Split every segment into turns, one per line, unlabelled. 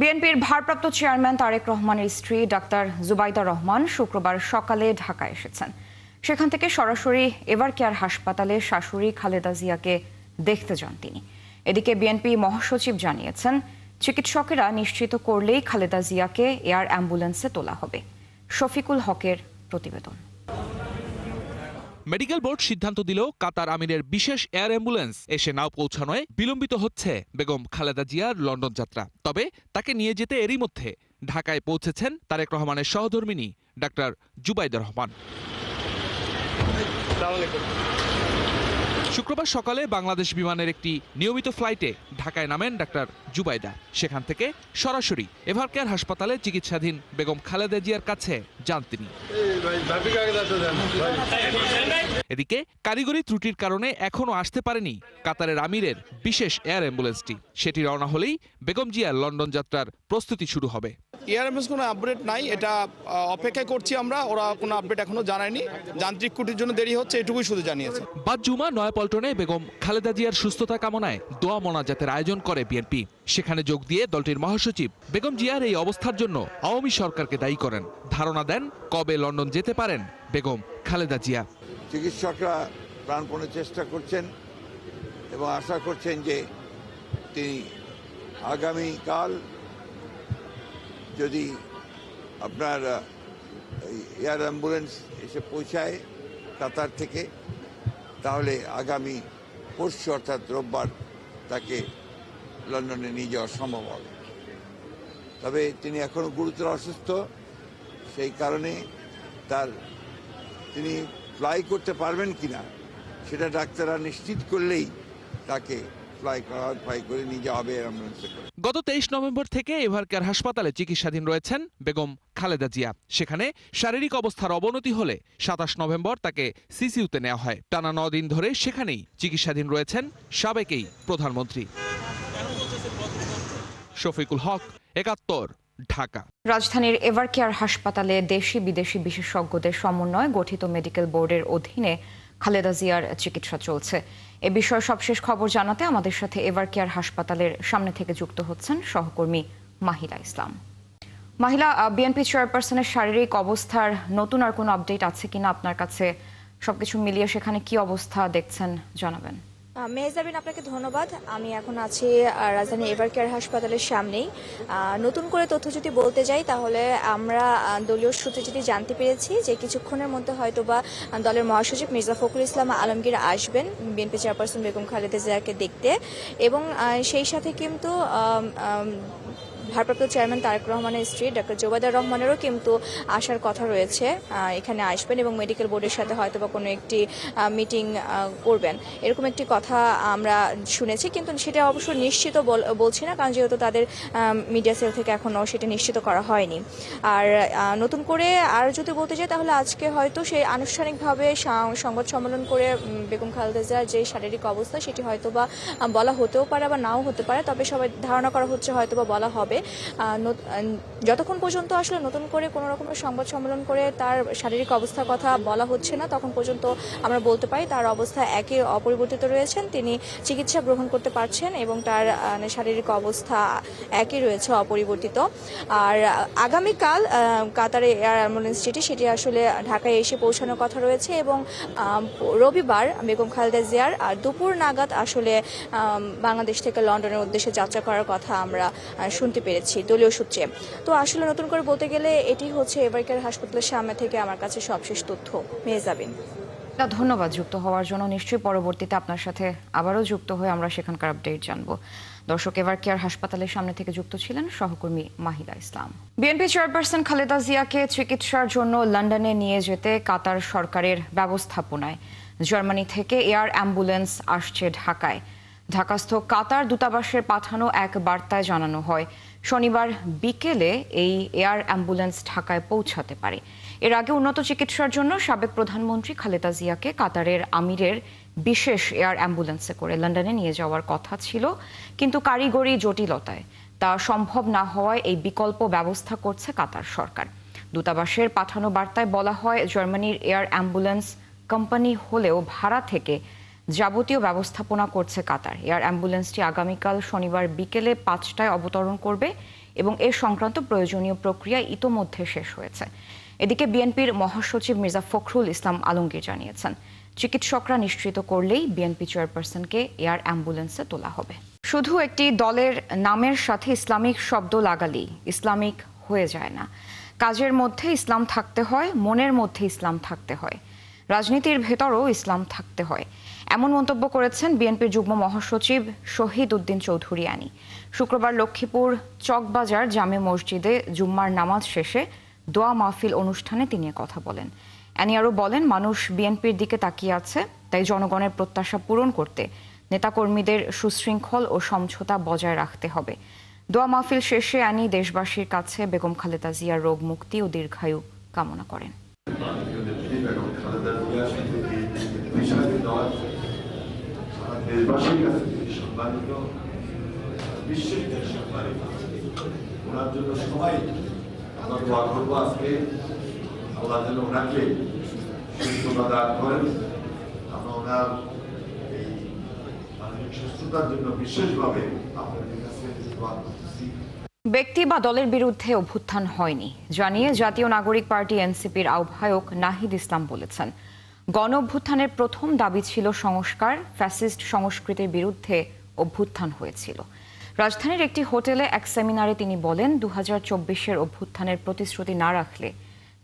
বিএনপির ভারপ্রাপ্ত চেয়ারম্যান তারেক রহমানের স্ত্রী ডাক্তার জুবাইদা রহমান শুক্রবার সকালে ঢাকা এসেছেন। সেখান থেকে সরাসরি এভারকেয়ার হাসপাতালে শাশুড়ি খালেদা জিয়াকে দেখতে যান তিনি। এদিকে বিএনপি মহাসচিব জানিয়েছেন, চিকিৎসকেরা নিশ্চিত করলেই খালেদা জিয়াকে এয়ার অ্যাম্বুলেন্সে তোলা হবে। শফিকুল হকের প্রতিবেদন।
মেডিকেল বোর্ড সিদ্ধান্ত দিলেও কাতার আমিরের বিশেষ এয়ার অ্যাম্বুলেন্স এসে নাও পৌঁছানোয় বিলম্বিত হচ্ছে বেগম খালেদা জিয়ার লন্ডন যাত্রা। তবে তাকে নিয়ে যেতে এরই মধ্যে ঢাকায় পৌঁছেছেন তারেক রহমানের সহধর্মিণী ডাক্তার জুবাইদা রহমান। শুক্রবার সকালে বাংলাদেশ বিমানের একটি নিয়মিত ফ্লাইটে ঢাকায় নামেন ডাক্তার জুবাইদা। সেখান থেকে সরাসরি এভারকেয়ার হাসপাতালে চিকিৎসাধীন বেগম খালেদা জিয়ার কাছে যান তিনি। এদিকে কারিগরি ত্রুটির কারণে এখনো আসতে পারেনি কাতারের আমিরের বিশেষ এয়ার অ্যাম্বুলেন্সটি। সেটি রওনা হলেই বেগম জিয়ার লন্ডন যাত্রার প্রস্তুতি শুরু হবে।
এয়ার অ্যাম্বুলেন্স কোনো আপডেট নাই, এটা অপেক্ষা করছি আমরা। ওরা কোনো আপডেট এখনো জানায়নি। যান্ত্রিক ত্রুটির জন্য দেরি হচ্ছে, এটুকুই শুধু জানিয়েছে।
বাদ জুমা নয়াপল্টনে বেগম খালেদা জিয়ার সুস্থতা কামনায় দোয়া মোনাজাতের আয়োজন করে বিএনপি। সেখানে যোগ দিয়ে দলটির মহাসচিব বেগম জিয়ার এই অবস্থার জন্য আওয়ামী সরকারকে দায়ী করেন। ধারণা দেন কবে লন্ডন যেতে পারেন বেগম খালেদা জিয়া।
চিকিৎসকরা প্রাণপণে চেষ্টা করছেন এবং আশা করছেন যে তিনি আগামীকাল যদি আপনার এয়ার অ্যাম্বুলেন্স এসে পৌঁছায় কাতার থেকে, তাহলে আগামী পরশু অর্থাৎ রোববার তাকে লন্ডনে নিয়ে যাওয়া সম্ভব হবে। তবে তিনি এখনও গুরুতর অসুস্থ, সেই কারণে তিনি ফ্লাই করতে পারবেন কিনা সেটা ডাক্তাররা নিশ্চিত করলেই তাকে ফ্লাই করে নিয়ে যাওয়া হবে অ্যাম্বুলেন্সে করে।
গত 23 নভেম্বর থেকে এভারকেয়ার হাসপাতালে চিকিৎসাধীন রয়েছেন বেগম খালেদা জিয়া। সেখানে শারীরিক অবস্থার অবনতি হলে 27 নভেম্বর তাকে সিসিইউতে নেওয়া হয়। টানা 9 দিন ধরে সেখানেই চিকিৎসাধীন রয়েছেন সাবেক এই প্রধানমন্ত্রী। শফিকুল হক, 71, ঢাকা।
রাজধানীর এভারকেয়ার হাসপাতালে দেশি বিদেশি বিশেষজ্ঞদের সমন্বয়ে গঠিত মেডিকেল বোর্ডের অধীনে খালেদা জিয়ার চিকিৎসা চলছে। এ বিষয়ে সবশেষ খবর জানাতে আমাদের সাথে এভারকেয়ার হাসপাতালের সামনে থেকে যুক্ত হচ্ছেন সহকর্মী মাহিলা ইসলাম। মাহিলা, বিএনপি চেয়ারপারসনের শারীরিক অবস্থার নতুন আর কোনো আপডেট আছে কিনা আপনার কাছে? সবকিছু মিলিয়ে সেখানে কি অবস্থা দেখছেন জানাবেন।
মেহজাবিন, আপনাকে ধন্যবাদ। আমি এখন আছি রাজধানী এভারকেয়ার হাসপাতালের সামনেই। নতুন করে তথ্য যদি বলতে যাই, তাহলে আমরা দলীয় সূত্রে যদি জানতে পেরেছি যে কিছুক্ষণের মধ্যে হয়তোবা দলের মহাসচিব মির্জা ফখরুল ইসলাম আলমগীর আসবেন বিএনপি চেয়ারপারসন বেগম খালেদা জিয়াকে দেখতে, এবং সেই সাথে কিন্তু ভারপ্রাপ্ত চেয়ারম্যান তারেক রহমানের স্ত্রী ডাক্তার জুবাইদা রহমানেরও কিন্তু আসার কথা রয়েছে, এখানে আসবেন এবং মেডিকেল বোর্ডের সাথে হয়তোবা কোনো একটি মিটিং করবেন, এরকম একটি কথা আমরা শুনেছি। কিন্তু সেটা অবশ্য নিশ্চিত বলছি না, কারণ যেহেতু তাদের মিডিয়া সেল থেকে এখনও সেটা নিশ্চিত করা হয়নি। আর নতুন করে আর যদি বলতে যাই, তাহলে আজকে হয়তো সেই আনুষ্ঠানিকভাবে সংবাদ সম্মেলন করে বেগম খালেদা জিয়ার যে শারীরিক অবস্থা সেটি হয়তোবা বলা হতেও পারে বা নাও হতে পারে। তবে সবাই ধারণা করা হচ্ছে হয়তোবা বলা হবে। যতক্ষণ পর্যন্ত আসলে নতুন করে কোনো রকমের সংবাদ সম্মেলন করে তার শারীরিক অবস্থার কথা বলা হচ্ছে না, তখন পর্যন্ত আমরা বলতে পারি তার অবস্থা একই অপরিবর্তিত রয়েছেন, তিনি চিকিৎসা গ্রহণ করতে পারছেন এবং তার শারীরিক অবস্থা একই রয়েছে, অপরিবর্তিত। আর আগামীকাল কাতারে এয়ার অ্যাম্বুলেন্স সেটি আসলে ঢাকায় এসে পৌঁছানোর কথা রয়েছে, এবং রবিবার বেগম খালেদা জিয়ার দুপুর নাগাদ আসলে বাংলাদেশ থেকে লন্ডনের উদ্দেশ্যে যাত্রা করার কথা আমরা শুনতে পেরেছি দলীয় সূত্রে। তো আসলে নতুন করে বলতে গেলে এটি হচ্ছে এভারকেয়ার হাসপাতালের সামনে থেকে আমার কাছে সবশেষ তথ্য। মেহজাবিন,
ধন্যবাদ যুক্ত হওয়ার জন্য। নিশ্চয়ই পরবর্তীতে আপনার সাথে আবারও যুক্ত হয়ে আমরা সেখানকার আপডেট জানবো। দর্শক, এভারকেয়ার হাসপাতালের সামনে থেকে যুক্ত ছিলেন সহকর্মী মাহিলা ইসলাম। বিএনপি চেয়ারপারসন খালেদা জিয়াকে চিকিৎসার জন্য লন্ডনে নিয়ে যেতে কাতার সরকারের ব্যবস্থাপনায় জার্মানি থেকে এয়ার অ্যাম্বুলেন্স আসছে ঢাকায়। ঢাকাস্থ কাতার দূতাবাসের পাঠানো এক বার্তায় জানানো হয়, শনিবার বিকেলে এই এয়ার অ্যাম্বুলেন্স ঢাকায় পৌঁছাতে পারে। এর আগে উন্নত চিকিৎসার জন্য সাবেক প্রধানমন্ত্রী খালেদা জিয়াকে কাতারের আমিরের বিশেষ এয়ার অ্যাম্বুলেন্সে করে লন্ডনে নিয়ে যাওয়ার কথা ছিল, কিন্তু কারিগরি জটিলতায় তা সম্ভব না হওয়ায় এই বিকল্প ব্যবস্থা করছে কাতার সরকার। দূতাবাসের পাঠানো বার্তায় বলা হয়, জার্মানির এয়ার অ্যাম্বুলেন্স কোম্পানি হলেও ভাড়া থেকে যাবতীয় ব্যবস্থাপনা করছে কাতার। এয়ার অ্যাম্বুলেন্সটি আগামীকাল শনিবার বিকেলে 5টায় অবতরণ করবে এবং এ সংক্রান্ত প্রয়োজনীয় প্রক্রিয়া ইতোমধ্যে শেষ হয়েছে। এদিকে বিএনপির মহাসচিব মির্জা ফখরুল ইসলাম আলমগীর জানিয়েছেন, চিকিৎসকরা নিশ্চিত করলেই বিএনপি চেয়ারপারসনকে এয়ার অ্যাম্বুলেন্সে তোলা হবে। শুধু একটি দলের নামের সাথে ইসলামিক শব্দ লাগালেই ইসলামিক হয়ে যায় না। কাজের মধ্যে ইসলাম থাকতে হয়, মনের মধ্যে ইসলাম থাকতে হয়, রাজনীতির ভেতরও ইসলাম থাকতে হয়, এমন মন্তব্য করেছেন বিএনপির যুগ্ম মহাসচিব শহীদ উদ্দিন চৌধুরী আনি। শুক্রবার লক্ষ্মীপুর চকবাজার জামে মসজিদে জুম্মার নামাজ শেষে দোয়া মাহফিল অনুষ্ঠানে তিনি কথা বলেন। অ্যানি আরও বলেন, মানুষ বিএনপির দিকে তাকিয়ে আছে, তাই জনগণের প্রত্যাশা পূরণ করতে নেতাকর্মীদের সুশৃঙ্খল ও সমঝোতা বজায় রাখতে হবে। দোয়া মাহফিল শেষে অ্যানি দেশবাসীর কাছে বেগম খালেদা জিয়ার রোগ মুক্তি ও দীর্ঘায়ু কামনা করেন।
দেশবাসীর কাছে সম্মানিত, বিশ্বের কাছে সম্মানিত, ওনার জন্য সবাই আমরা দোয়া করবো। আজকে আল্লাহ যেন ওনাকে সুস্থতা দান করেন। আমরা ওনার এই মানসিক সুস্থতার জন্য বিশেষভাবে আপনাদের কাছে দোয়া করতেছি।
ব্যক্তি বা দলের বিরুদ্ধে অভ্যুত্থান হয়নি জানিয়ে জাতীয় নাগরিক পার্টি এনসিপির আহ্বায়ক নাহিদ ইসলাম বলেছেন, গণ অভ্যুত্থানের প্রথম দাবি ছিল সংস্কার, ফ্যাসিস্ট সংস্কৃতির বিরুদ্ধে অভ্যুত্থান হয়েছিল। রাজধানীর একটি হোটেলে এক সেমিনারে তিনি বলেন, 2024-এর অভ্যুত্থানের প্রতিশ্রুতি না রাখলে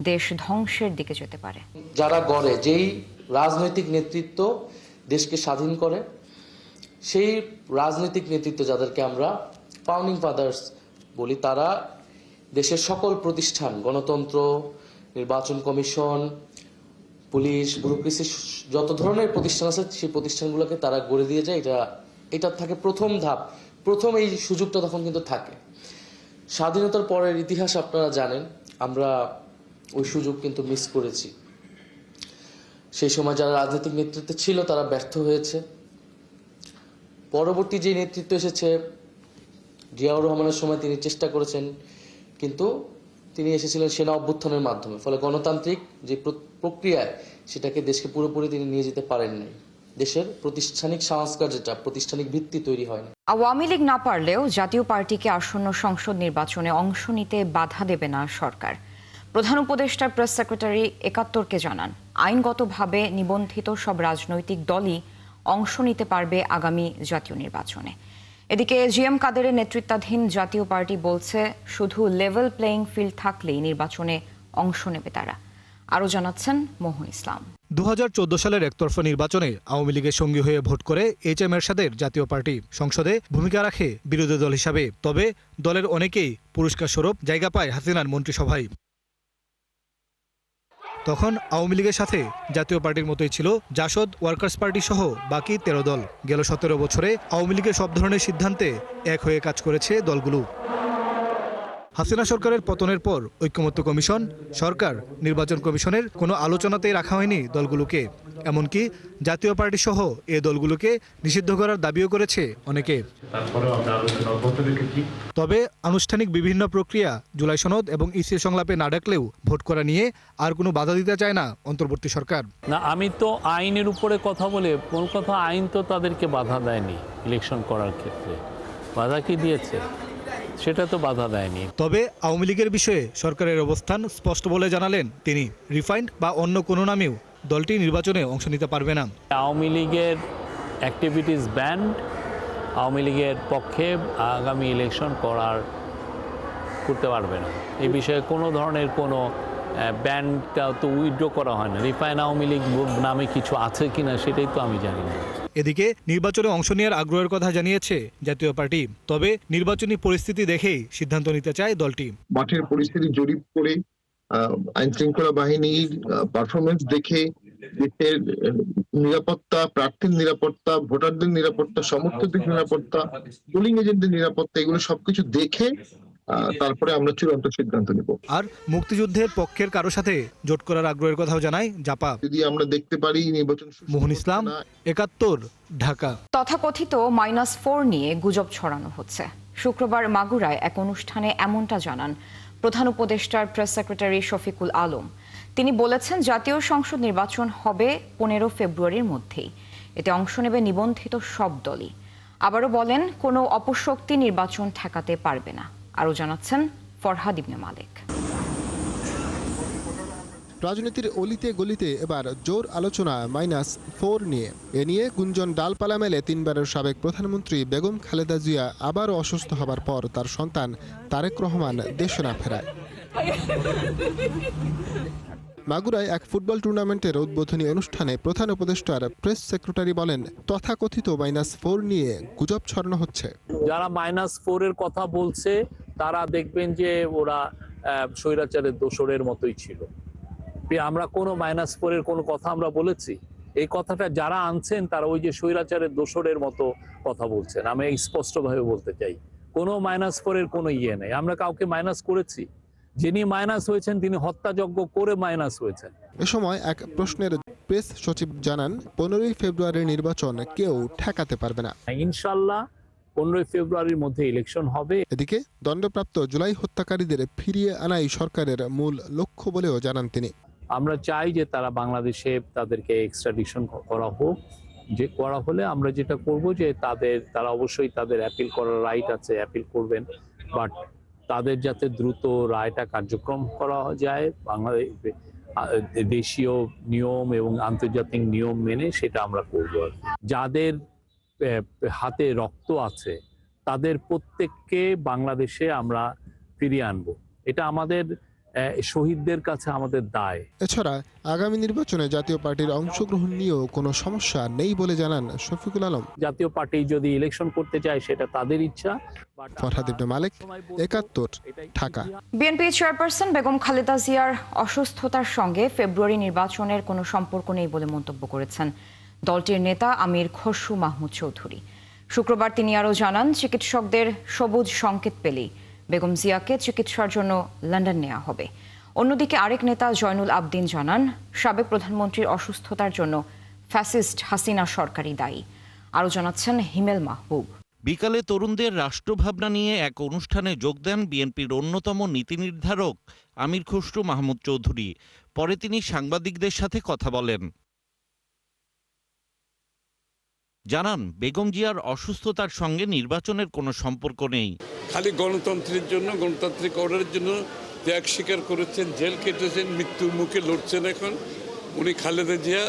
দেশ ধ্বংসের দিকে যেতে পারে।
যারা গড়ে, যেই রাজনৈতিক নেতৃত্ব দেশকে স্বাধীন করে, সেই রাজনৈতিক নেতৃত্ব যাদেরকে আমরা ফাউন্ডিং ফাদার্স বলি, তারা দেশের সকল প্রতিষ্ঠান, গণতন্ত্র, নির্বাচন কমিশন, পুলিশ, ব্যুরোক্রেসি, যত ধরনের প্রতিষ্ঠান আছে সেই প্রতিষ্ঠানগুলোকে তারা গড়ে দিয়ে যায়। এটা থাকে প্রথম ধাপ, প্রথম এই সুযোগটা তখন কিন্তু থাকে। স্বাধীনতার পরের ইতিহাস আপনারা জানেন, আমরা ওই সুযোগ কিন্তু মিস করেছি। সেই সময় যারা রাজনৈতিক নেতৃত্বে ছিল তারা ব্যর্থ হয়েছে। পরবর্তী যে নেতৃত্ব এসেছে, জিয়াউর রহমানের সময় তিনি চেষ্টা করেছেন, কিন্তু তিনি এসেছিলেন সেনা অভ্যুত্থানের মাধ্যমে, ফলে গণতান্ত্রিক যে প্রক্রিয়ায় সেটাকে দেশকে পুরোপুরি তিনি নিয়ে যেতে পারেননি। দেশের প্রাতিষ্ঠানিক সংস্কার, যেটা প্রাতিষ্ঠানিক ভিত্তি তৈরি হয়নি।
আওয়ামী লীগ না পারলেও জাতীয় পার্টিকে আসন্ন সংসদ নির্বাচনে অংশ নিতে বাধা দেবে না সরকার। প্রধান উপদেষ্টা প্রেস সেক্রেটারি ৭১কে জানান, আইনগতভাবে নিবন্ধিত সব রাজনৈতিক দলই অংশ নিতে পারবে আগামী জাতীয় নির্বাচনে। এদিকে জিএম কাদেরের নেতৃত্বাধীন জাতীয় পার্টি বলছে, শুধু লেভেল প্লেইং ফিল্ড থাকলেই নির্বাচনে অংশ নেবে তারা। আরও জানাচ্ছেন মোহন ইসলাম।
2014 সালের একতরফা নির্বাচনে আওয়ামী লীগের সঙ্গী হয়ে ভোট করে এইচ.এম. এরশাদের জাতীয় পার্টি সংসদে ভূমিকা রাখে বিরোধী দল হিসাবে। তবে দলের অনেকেই পুরস্কার স্বরূপ জায়গা পায় হাসিনার মন্ত্রিসভায়। তখন আওয়ামী লীগের সাথে জাতীয় পার্টির মতোই ছিল জাসদ, ওয়ার্কার্স পার্টি সহ বাকি 13 দল। গেল 17 বছরে আওয়ামী লীগের সব ধরনের সিদ্ধান্তে এক হয়ে কাজ করেছে দলগুলো। হাসিনা সরকারের পতনের পর ঐক্যমত্য কমিশন, সরকার, নির্বাচন কমিশনের কোনো আলোচনাতেই রাখা হয়নি দলগুলোকে। এমনকি জাতীয় পার্টি সহ এ দলগুলোকে নিষিদ্ধ করার দাবিও করেছে অনেকে। তবে আনুষ্ঠানিক বিভিন্ন প্রক্রিয়া, জুলাই সনদ এবং ইসি সংলাপে না ডাকলেও ভোট করা নিয়ে আর কোনো বাধা দিতে চায় না অন্তর্বর্তী সরকার।
না, আমি তো আইনের উপরে কথা বলে, কোন কথা, আইন তো তাদেরকে বাধা দেয়নি ইলেকশন করার ক্ষেত্রে। বাধা কি দিয়েছে? সেটা তো বাধা দেয়নি।
তবে আওয়ামী লীগের বিষয়ে সরকারের অবস্থান স্পষ্ট বলে জানালেন তিনি, রিফাইন্ড বা অন্য কোনো নামেও দলটি নির্বাচনে অংশ নিতে পারবে না।
আওয়ামী লীগের অ্যাক্টিভিটিস ব্যান্ড, আওয়ামী লীগের পক্ষে আগামী ইলেকশন করতে পারবে না। এই বিষয়ে কোনো ধরনের কোনো ব্যান্ডটা তো উইথড্র করা হয় না। রিফাইন আওয়ামী লীগ নামে কিছু আছে কিনা সেটাই তো আমি জানি না।
এদিকে নির্বাচনে অংশ নেওয়ার আগ্রহের কথা জানিয়েছে জাতীয় পার্টি। তবে নির্বাচনী পরিস্থিতি দেখেই সিদ্ধান্ত নিতে চায় দলটি।
মাঠের পরিস্থিতি জরিপ করে, আইন শৃঙ্খলা বাহিনীর পারফরমেন্স দেখে, দেশের নিরাপত্তা, প্রার্থীর নিরাপত্তা, ভোটারদের নিরাপত্তা, সমর্থকদের নিরাপত্তা, পোলিং এজেন্টদের নিরাপত্তা, এগুলো সবকিছু দেখে তারপরে আমরা চূড়ান্ত সিদ্ধান্ত নিব।
আর মুক্তিযুদ্ধের পক্ষের কারো সাথে জোট করার আগ্রহের কথাও জানায় জাপা।
যদি আমরা দেখতে পারি নির্বাচন।
মোহন ইসলাম, ৭১, ঢাকা।
তথাকথিত -4 নিয়ে গুজব ছড়ানো হচ্ছে। শুক্রবার মাগুরায় এক অনুষ্ঠানে এমনটা জানান প্রধান উপদেষ্টার প্রেস সেক্রেটারি শফিকুল আলম। তিনি বলেছেন, জাতীয় সংসদ নির্বাচন হবে 15 ফেব্রুয়ারির মধ্যেই। এতে অংশ নেবে নিবন্ধিত সব দলই। আবারও বলেন, কোনো অপশক্তি নির্বাচন ঠেকাতে পারবে না। আরও জানাচ্ছেন ফরহাদ ইবনে মালিক।
রাজনীতির অলিতে গলিতে এবার জোর আলোচনা -4 নিয়ে। এ নিয়ে গুঞ্জন ডালপালা মেলে 3 বারের সাবেক প্রধানমন্ত্রী বেগম খালেদা জিয়া আবারও অসুস্থ হবার পর তার সন্তান তারেক রহমান দেশে না ফেরায়। মাগুরায় এক ফুটবল টুর্নামেন্টের উদ্বোধনী অনুষ্ঠানে প্রধান উপদেষ্টার প্রেস সেক্রেটারি বলেন, তথাকথিত -4 নিয়ে গুজব ছড়ানো হচ্ছে।
যারা -4 এর কথা বলছে তারা দেখবেন যে ওরা স্বৈরাচারের দোসরের মতোই ছিল। আমরা কোনো -4 এর কোনো কথা আমরা বলেছি? এই কথাটা যারা আনছেন তারা ওই যে স্বৈরাচারের দোসরের মতো কথা বলছেন। আমি স্পষ্টভাবে বলতে চাই, কোনো -4 এর কোনো ইয়ে নেই। আমরা কাউকে মাইনাস করেছি? যিনি মাইনাস হয়েছেন তিনি হত্যাযজ্ঞ করে মাইনাস হয়েছেন।
এ সময় এক প্রশ্নের প্রেস সচিব জানান, 15ই ফেব্রুয়ারির নির্বাচন কেউ ঠেকাতে পারবে না।
ইনশাল্লাহ 15ই ফেব্রুয়ারির মধ্যে ইলেকশন হবে।
এদিকে দণ্ডপ্রাপ্ত জুলাই হত্যাকারীদের ফিরিয়ে আনাই সরকারের মূল লক্ষ্য বলেও জানান তিনি।
আমরা চাই যে তারা বাংলাদেশে তাদেরকে এক্সট্রাডিশন করা হোক। যে করা হলে আমরা যেটা করব যে তারা অবশ্যই তাদের অ্যাপিল করার রাইট আছে, অ্যাপিল করবেন, বাট তাদের যাতে দ্রুত রায়টা কার্যক্রম করা যায় বাংলাদেশ দেশীয় নিয়ম এবং আন্তর্জাতিক নিয়ম মেনে, সেটা আমরা করব। যাদের হাতে রক্ত আছে তাদের প্রত্যেককে বাংলাদেশে আমরা ফিরিয়ে আনবো। এটা আমাদের শহীদদের কাছে আমাদের দায়।
এছাড়া আগামী নির্বাচনে জাতীয় পার্টির অংশগ্রহণ নিয়েও কোনো সমস্যা নেই বলে জানান শফিকুল আলম।
জাতীয় পার্টি যদি ইলেকশন করতে চায় সেটা তাদের ইচ্ছা।
ফরহাদ ইবনে মালিক, 71, ঢাকা।
বিএনপি চেয়ারপারসন বেগম খালেদা জিয়ার অসুস্থতার সঙ্গে ফেব্রুয়ারি নির্বাচনের কোনো সম্পর্ক নেই বলে মন্তব্য করেছেন দলটির নেতা আমির খসরু মাহমুদ চৌধুরী। শুক্রবার তিনি আরও জানান, চিকিৎসকদের সবুজ সংকেত পেলেই বেগম জিয়াকে চিকিৎসার জন্য লন্ডন নেওয়া হবে। অন্যদিকে আরেক নেতা জয়নুল আবদিন জানান, সাবেক প্রধানমন্ত্রীর অসুস্থতার জন্য ফ্যাসিস্ট হাসিনা সরকারই দায়ী। আরও জানাচ্ছেন হিমেল মাহবুব।
বিকালে তরুণদের রাষ্ট্রভাবনা নিয়ে এক অনুষ্ঠানে যোগ দেন বিএনপির অন্যতম নীতি নির্ধারক আমির খসরু মাহমুদ চৌধুরী। পরে তিনি সাংবাদিকদের সাথে কথা বলেন। জানান, বেগম জিয়ার অসুস্থতার সঙ্গে নির্বাচনের কোনো সম্পর্ক নেই।
খালি গণতন্ত্রের জন্য, গণতান্ত্রিক অর্ডারের জন্য ত্যাগ স্বীকার করেছেন, জেল কেটেছেন, মৃত্যুর মুখে লড়ছেন। এখন উনি খালেদা জিয়া,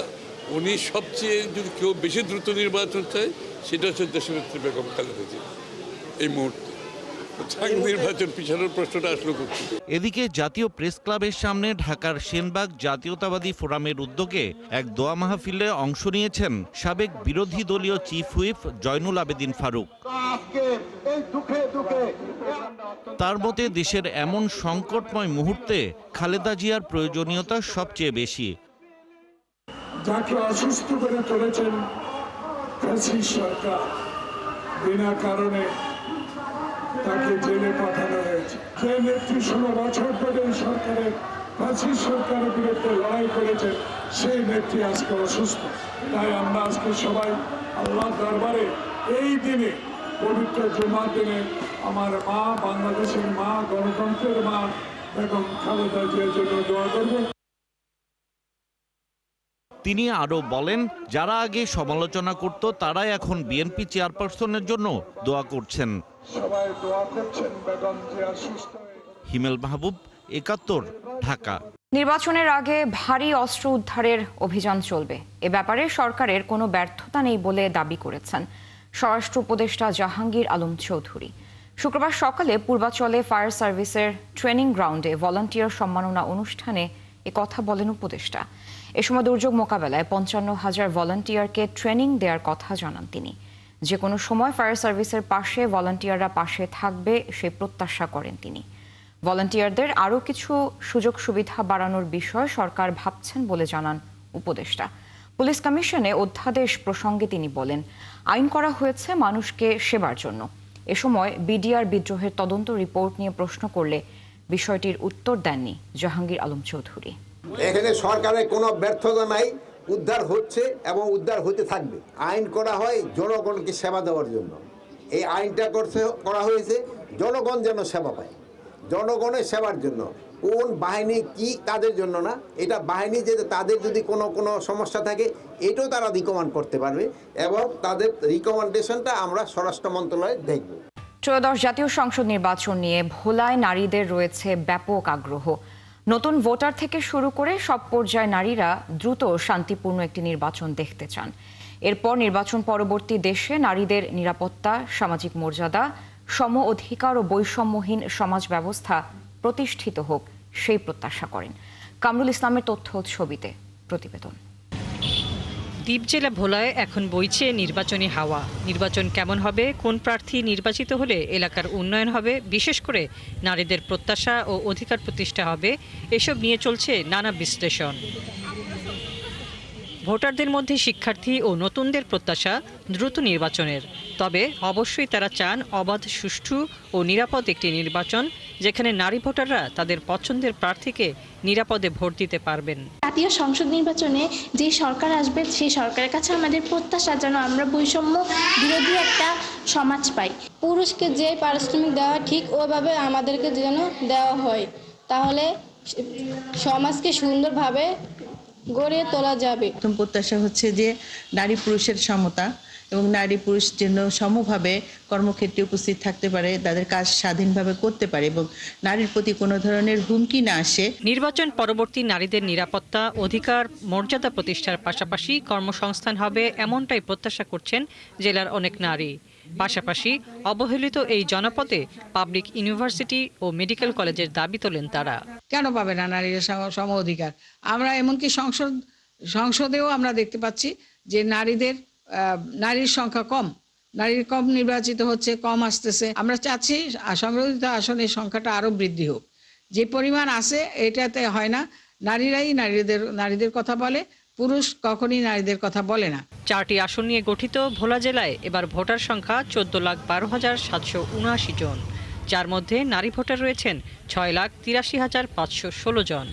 উনি সবচেয়ে যদি কেউ বেশি দ্রুত নির্বাচন চায় সেটা হচ্ছে দেশনেত্রী বেগম খালেদা জিয়া। এই মুহূর্তে নির্বাচন পিছানোর প্রশ্নটা আসলো করছি।
এদিকে জাতীয় প্রেস ক্লাবের সামনে ঢাকার সেনবাগ জাতীয়তাবাদী ফোরামের উদ্যোগে এক দোয়া মাহফিলে অংশ নিয়েছেন সাবেক বিরোধী দলীয় চিফ হুইপ জয়নুল আবেদিন ফারুক। তার মতে, দেশের এমন সংকটময় মুহূর্তে খালেদা জিয়ার প্রয়োজনীয়তা সবচেয়ে বেশি।
যাকে অসুস্থ করে তুলেছেন ফ্যাসিস্ট সরকার, বিনা কারণে তাকে জেলে পাঠানো হয়েছে। যে নেত্রী 16 বছর ধরে সরকারের ফ্যাসিস্ট সরকারের বিরুদ্ধে লড়াই করেছেন, সেই নেত্রী আজকে অসুস্থ। তাই আমরা আজকে সবাই আল্লাহর দরবারে এই দিনে, পবিত্র জুমার দিনে, আমার মা, বাংলাদেশের মা, গণতন্ত্রের মা বেগম খালেদা জিয়ার জন্য দোয়া করব।
তিনি আরও বলেন, যারা আগে সমালোচনা করত তারাই এখন বিএনপি চেয়ারপারসনের জন্য দোয়া করছেন।
সবাই দোয়া করছেন বেগম জিয়া সুস্থ।
হিমেল মাহবুব, 71, ঢাকা।
নির্বাচনের আগে ভারী অস্ত্র উদ্ধারের অভিযান চলবে। এ ব্যাপারে সরকারের কোনো ব্যর্থতা নেই বলে দাবি করেছেন স্বরাষ্ট্র উপদেষ্টা জাহাঙ্গীর আলম চৌধুরী। শুক্রবার সকালে পূর্বাচলে ফায়ার সার্ভিসের ট্রেনিং গ্রাউন্ডে ভলান্টিয়ার সম্মাননা অনুষ্ঠানে এ কথা বলেন উপদেষ্টা। এ সময় দুর্যোগ মোকাবেলায় 55,000 ভলান্টিয়ারকে ট্রেনিং দেওয়ার কথা জানান তিনি। যে কোনো সময় ফায়ার সার্ভিসের পাশে ভলান্টিয়াররা পাশে থাকবে সে প্রত্যাশা করেন তিনি। ভলান্টিয়ারদের আরও কিছু সুযোগ সুবিধা বাড়ানোর বিষয়ে সরকার ভাবছেন বলে জানান উপদেষ্টা। পুলিশ কমিশনে অধ্যাদেশ প্রসঙ্গে তিনি বলেন, আইন করা হয়েছে মানুষকে সেবার জন্য। এ সময় বিডিআর বিদ্রোহের তদন্ত রিপোর্ট নিয়ে প্রশ্ন করলে বিষয়টির উত্তর দেননি জাহাঙ্গীর আলম চৌধুরী।
এখানে সরকারের কোনো ব্যর্থতা নাই, উদ্ধার হচ্ছে এবং উদ্ধার হতে থাকবে। আইন করা হয় জনগণকে সেবা দেওয়ার জন্য। এই আইনটা করা হয়েছে জনগণ যেন সেবা পায়, জনগণের সেবার জন্য। কোন বাহিনী কি কাজের জন্য না, এটা বাহিনী যে তাদের যদি কোনো সমস্যা থাকে এটাও তারা রিকমেন্ড করতে পারবে এবং তাদের রিকমেন্ডেশনটা আমরা স্বরাষ্ট্র মন্ত্রণালয়ে দেখব।
ত্রয়োদশ জাতীয় সংসদ নির্বাচন নিয়ে ভোলায় নারীদের রয়েছে ব্যাপক আগ্রহ। নতুন ভোটার থেকে শুরু করে সব পর্যায়ে নারীরা দ্রুত শান্তিপূর্ণ একটি নির্বাচন দেখতে চান। এরপর নির্বাচন পরবর্তী দেশে নারীদের নিরাপত্তা, সামাজিক মর্যাদা, সম অধিকার ও বৈষম্যহীন সমাজ ব্যবস্থা প্রতিষ্ঠিত হোক সেই প্রত্যাশা করেন। কামরুল ইসলামের তথ্য ছবিতে প্রতিবেদন।
দ্বীপ জেলা ভোলায় এখন বইছে নির্বাচনী হাওয়া। নির্বাচন কেমন হবে, কোন প্রার্থী নির্বাচিত হলে এলাকার উন্নয়ন হবে, বিশেষ করে নারীদের প্রত্যাশা ও অধিকার প্রতিষ্ঠা হবে, এসব নিয়ে চলছে নানা বিশ্লেষণ। ভোটারদের মধ্যে শিক্ষার্থী ও নতুনদের প্রত্যাশা দ্রুত নির্বাচনের। তবে অবশ্যই তারা চান অবাধ, সুষ্ঠু ও নিরাপদ একটি নির্বাচন, যেখানে নারী ভোটাররা তাদের পছন্দের প্রার্থীকে নিরাপদে ভোট দিতে পারবেন।
জাতীয় সংসদ নির্বাচনে যে সরকার আসবে সেই সরকারের কাছে আমাদের প্রত্যাশা যেন আমরা বৈষম্য বিরোধী একটা সমাজ পাই।
পুরুষকে যে পারিশ্রমিক দেওয়া ঠিক ওইভাবে আমাদেরকে যেন দেওয়া হয়, তাহলে সমাজকে সুন্দরভাবে গড়ে তোলা যাবে।
প্রথম প্রত্যাশা হচ্ছে যে নারী পুরুষের সমতা এবং নারী পুরুষ যেন সমভাবে কর্মক্ষেত্রে উপস্থিত থাকতে পারে, তাদের কাজ স্বাধীনভাবে করতে পারে এবং নারীর প্রতি কোনো ধরনের হুমকি না আসে।
নির্বাচন পরবর্তী নারীদের নিরাপত্তা, অধিকার, মর্যাদা প্রতিষ্ঠার পাশাপাশি কর্মসংস্থান হবে, এমনটাই প্রত্যাশা করছেন জেলার অনেক নারী। পাশাপাশি অবহেলিত এই জনপদে পাবলিক ইউনিভার্সিটি ও মেডিকেল কলেজের দাবি তোলেন তারা।
কেন পাবে না নারীর সম অধিকার? আমরা এমনকি সংসদেও আমরা দেখতে পাচ্ছি যে নারীর সংখ্যা কম, নারীর কম নির্বাচিত হচ্ছে, কম আসতেছে। আমরা চাচ্ছি সংরক্ষিত আসনের সংখ্যাটা আরো বৃদ্ধি হোক। যে পরিমাণ আছে এটাতে হয় না, নারীরাই নারীদের কথা বলে, পুরুষ কখনই নারীদের কথা বলে না।
4টি আসন নিয়ে গঠিত ভোলা জেলায় এবার ভোটার সংখ্যা 14,12,779 জন, যার মধ্যে নারী ভোটার রয়েছেন 6,83,516 জন।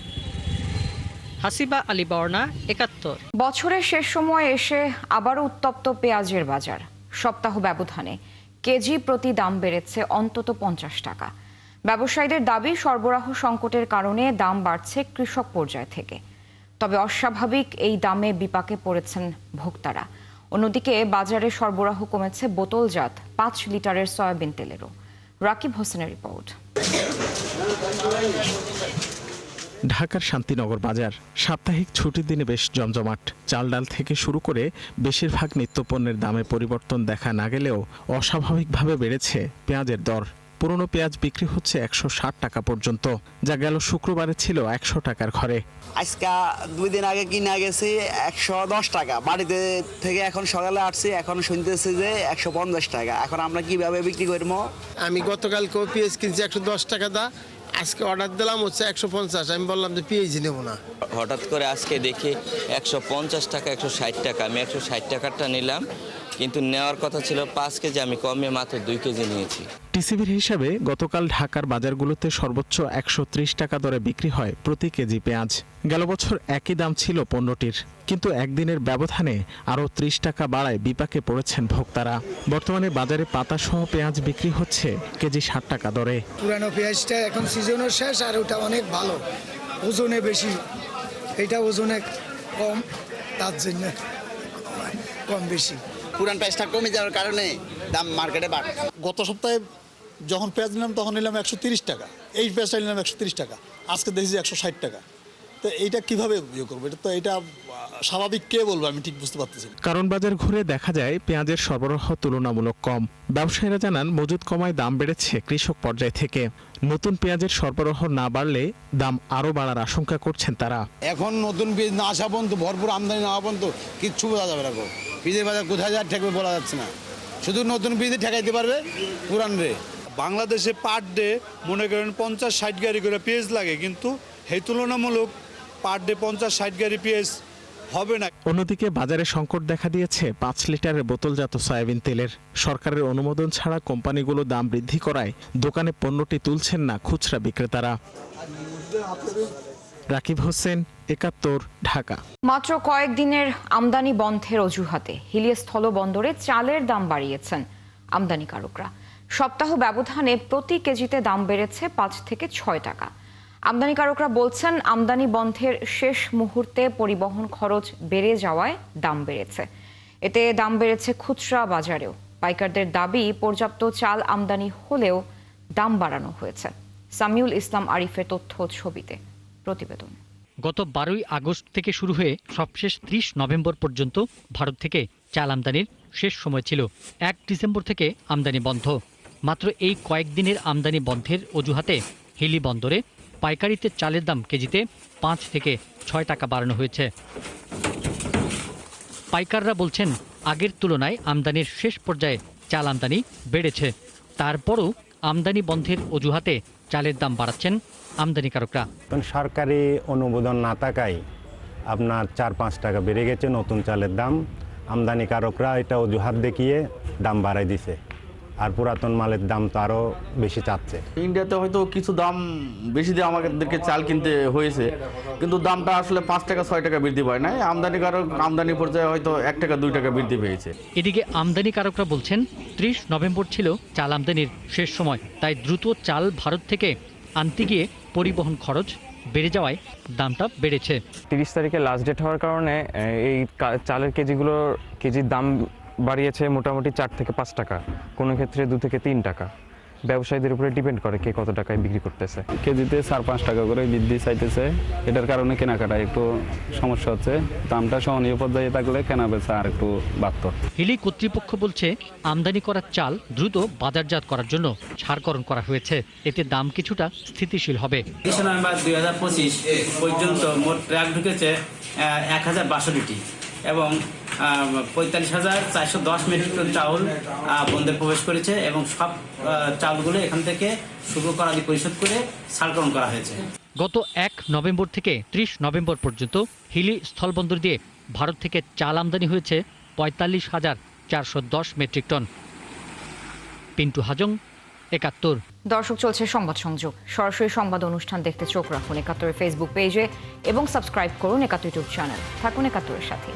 হাসিবা আলী বর্ণা, 71।
বছরের শেষ সময়ে এসে আবারও উত্তপ্ত পেঁয়াজের বাজার। সপ্তাহ ব্যবধানে কেজি প্রতি দাম বেড়েছে অন্তত 50 টাকা। ব্যবসায়ীদের দাবি, সরবরাহ সংকটের কারণে দাম বাড়ছে কৃষক পর্যায় থেকে। তবে অস্বাভাবিক এই দামে বিপাকে পড়েছেন ভোক্তারা। অন্যদিকে বাজারে সরবরাহ কমেছে বোতলজাত 5 লিটারের সয়াবিন তেলেরও। রাকিব হোসেনের রিপোর্ট।
ঢাকার শান্তিনগর বাজার সাপ্তাহিক ছুটির দিনে বেশ জমজমাট। চাল ডাল থেকে শুরু করে বেশিরভাগ নিত্যপণ্যের দামে পরিবর্তন দেখা না গেলেও অস্বাভাবিকভাবে বেড়েছে পেঁয়াজের দর। পুরনো পেঁয়াজ বিক্রি হচ্ছে 160 টাকা পর্যন্ত, যা গেল শুক্রবারে ছিল 100 টাকার ঘরে।
আজকে 2 দিন আগে কিনা গেছি 110 টাকা, বাড়িতে থেকে এখন সকালে আসছি, এখন শুনতেছি যে 150 টাকা। এখন আমরা কিভাবে বিক্রি করবো?
আমি গতকালকেও পেঁয়াজ কিনছি 110 টাকা দা, আজকে অর্ডার দিলাম হচ্ছে 150। আমি বললাম যে পেঁয়াজ নেব না।
হঠাৎ করে আজকে দেখি 150 টাকা, 160 টাকা। আমি 160 টাকারটা নিলাম, কিন্তু নেওয়ার কথা ছিল 5 কেজি, আমি কমে মাত্র 2 কেজি নিয়েছি।
টিসিবির হিসাবে গতকাল ঢাকার বাজারগুলোতে সর্বোচ্চ 130 টাকা দরে বিক্রি হয় প্রতি কেজি পেঁয়াজ। গেল বছর একই দাম ছিল পণ্যটির, কিন্তু একদিনের ব্যবধানে আরও 30 টাকা বাড়ায় বিপাকে পড়েছেন ভোক্তারা। বর্তমানে বাজারে পাতাসহ পেঁয়াজ বিক্রি হচ্ছে কেজি 60 টাকা দরে।
পুরানো পেঁয়াজটা এখন সিজনও শেষ, আর ওটা অনেক ভালো, ওজনে বেশি, এটা ওজনে কম, তার জন্য কম বেশি।
পুরান পেঁয়াজটা কমে যাওয়ার কারণে দাম মার্কেটে বাড়ে।
গত সপ্তাহে যখন পেঁয়াজ নিলাম তখন নিলাম 130 টাকা, এই পেঁয়াজটা নিলাম 130 টাকা, আজকে দেখছি 160 টাকা। তো এইটা কিভাবে করবো? এটা স্বাভাবিক কে বলবো, আমি ঠিক বুঝতে পারতেছি।
কারণ বাজার ঘুরে দেখা যায় পেঁয়াজের সরবরাহ তুলনামূলক কম। ব্যবসায়ীরা জানান মজুদ কমায় দাম বেড়েছে কৃষক পর্যায় থেকে। নতুন পেঁয়াজের সরবরাহ না বাড়লে দাম আরো বাড়ার আশঙ্কা করছেন তারা।
এখন নতুন পেঁয়াজ না আসা পর্যন্ত, ভরপুর আমদানি না হওয়া পর্যন্ত কিচ্ছু বোঝা যাবে না। পেঁয়াজের বাজার কোথায় যা ঠেকবে বলা যাচ্ছে না। শুধু নতুন পেঁয়াজ ঠেকাইতে পারবে পুরান রে।
বাংলাদেশে পার ডে মনে করেন 50-60 গাড়ি করে পেঁয়াজ লাগে, কিন্তু এই তুলনামূলক পার ডে 50-60 গাড়ি পেঁয়াজ হবে না।
অন্যদিকে বাজারে সংকট দেখা দিয়েছে 5 লিটারের বোতলজাত সয়াবিন তেলের। সরকারের অনুমোদন ছাড়া কোম্পানিগুলো দাম বৃদ্ধি করায় দোকানে পণ্যটি তুলছেন না খুচরা বিক্রেতারা। রাকিব হোসেন, 71, ঢাকা।
মাত্র কয়েকদিনের আমদানি বন্ধের অজুহাতে হিলি স্থলবন্দরে চালের দাম বাড়িয়েছেন আমদানিকারকরা। সপ্তাহ ব্যবধানে প্রতি কেজিতে দাম বেড়েছে 5 থেকে 6 টাকা। আমদানিকারকরা বলছেন আমদানি বন্ধের শেষ মুহূর্তে পরিবহন খরচ বেড়ে যাওয়ায় দাম বেড়েছে। এতে দাম বেড়েছে খুচরা বাজারেও। পাইকারদের দাবি পর্যাপ্ত চাল আমদানি হলেও দাম বাড়ানো হয়েছে। সামিউল ইসলাম আরিফের তথ্য ছবিতে প্রতিবেদন।
গত 12ই আগস্ট থেকে শুরু হয়ে সবশেষ 30 নভেম্বর পর্যন্ত ভারত থেকে চাল আমদানির শেষ সময় ছিল। 1 ডিসেম্বর থেকে আমদানি বন্ধ। মাত্র এই কয়েকদিনের আমদানি বন্ধের অজুহাতে হিলি বন্দরে পাইকারিতে চালের দাম কেজিতে 5 থেকে 6 টাকা বাড়ানো হয়েছে। পাইকাররা বলছেন আগের তুলনায় আমদানির শেষ পর্যায়ে চাল আমদানি বেড়েছে। তারপরও আমদানি বন্ধের অজুহাতে চালের দাম বাড়াচ্ছেন আমদানিকারকরা।
সরকারি অনুমোদন না থাকায় আপনার 4-5 টাকা বেড়ে গেছে নতুন চালের দাম। আমদানিকারকরা এটা অজুহাত দেখিয়ে দাম বাড়াই দিছে, আর পুরাতন মালের দাম তো আরও বেশি চাচ্ছে।
ইন্ডিয়াতে হয়তো কিছু দাম বেশি দিয়ে আমাদেরকে চাল কিনতে হয়েছে, কিন্তু দামটা আসলে 5 টাকা 6 টাকা বৃদ্ধি পায় না। আমদানিকারক আমদানি পর্যায়ে হয়তো 1 টাকা 2 টাকা বৃদ্ধি পেয়েছে।
এদিকে আমদানিকারকরা বলছেন 30 নভেম্বর ছিল চাল আমদানির শেষ সময়, তাই দ্রুত চাল ভারত থেকে আনতে গিয়ে পরিবহন খরচ বেড়ে যাওয়ায় দামটা বেড়েছে।
30 তারিখে লাস্ট ডেট হওয়ার কারণে এই চালের কেজির দাম বাড়িয়েছে মোটামুটি 4 থেকে 5 টাকা, কোনো ক্ষেত্রে 2 থেকে 3 টাকা। ব্যবসায়ীদের উপরে ডিপেন্ড করে কে কত টাকায় বিক্রি করতেছে।
কেজিতে 4-5 টাকা করে বৃদ্ধি চাইতেছে, এটার কারণে কেনাকাটা একটু সমস্যা হচ্ছে। দামটা সহনীয় পর্যায়ে থাকলে কেনা বেচা আর একটু বাড়ত।
হিলি কর্তৃপক্ষ বলছে আমদানি করা চাল দ্রুত বাজারজাত করার জন্য ছাড়করণ করা হয়েছে, এতে দাম কিছুটা স্থিতিশীল হবে।
30 নভেম্বর 2025 পর্যন্ত মোট ট্রাক ঢুকেছে 1062টি এবং 45,410 মেট্রিক টন চাউল বন্দরে প্রবেশ করেছে এবং সব চাউলগুলো এখান থেকে শুল্ক করাদি পরিশোধ করে ছাড়করণ করা হয়েছে।
গত 1 নভেম্বর থেকে 30 নভেম্বর পর্যন্ত হিলি স্থলবন্দর দিয়ে ভারত থেকে চাল আমদানি হয়েছে 45,410 মেট্রিক টন। পিন্টু হাজং, 71।
দর্শক, চলছে সংবাদ সংযোগ। সরাসরি সংবাদ অনুষ্ঠান দেখতে চোখ রাখুন 71 ফেসবুক পেজে এবং সাবস্ক্রাইব করুন 71 ইউটিউব চ্যানেল। থাকুন 71-এর সাথে।